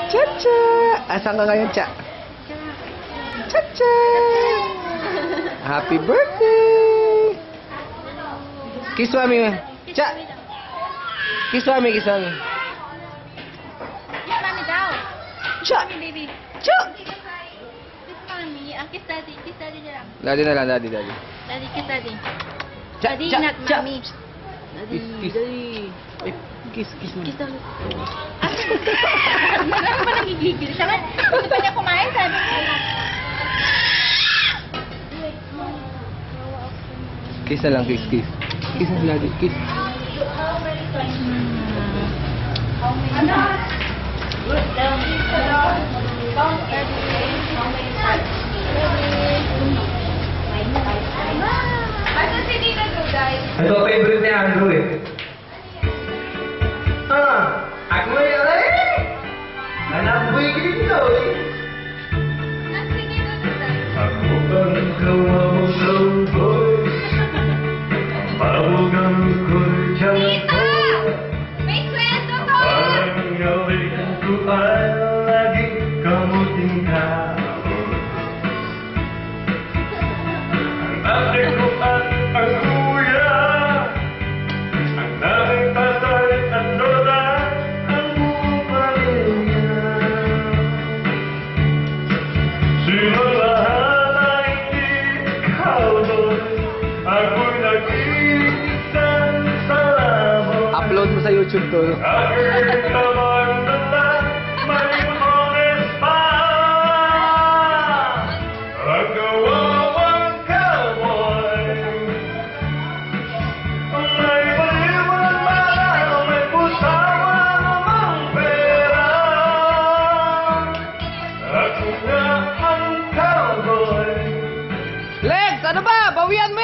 Cha-cha! Asan ka ngayon, Cha? Cha-cha! Happy birthday! Kiss mami. Cha! Kiss mami, kiss mami. Kiss mami daw. Cha! Kiss mami, baby. Cha! Kiss mami. Kiss daddy. Kiss daddy na lang. Daddy na lang, daddy. Daddy, kiss daddy. Cha! Daddy, Cha! not Cha! mommy. Daddy, Kiss. daddy. Ay, kiss mo. Kiss daddy. Ano ba nagigigil siya? Gusto pa niya kumain, sabi ko. Kiss na lang, kiss. Kiss na daddy, kiss. Ito favorite ni Andrew eh. Ako eh. Anak boy dito eh. Ako bang kawaw sa boy? Pawagan ko'y tiyan ko. May kwento to! Parang gawin ko ay lagi kamuting tao. Ang ate ko at ang kuya, ang daming tatay at lola, ang buong pamilya. Sino lahat ay ikaw doon, ako'y nag-iisang salamat. Upload mo sa YouTube to. Aking kamandala, may lunes pa. Ang kawawang cowboy, may maliwan na, may pusawa namang pera. Ako nga ang cowboy. Lex, ano ba? Bawian mo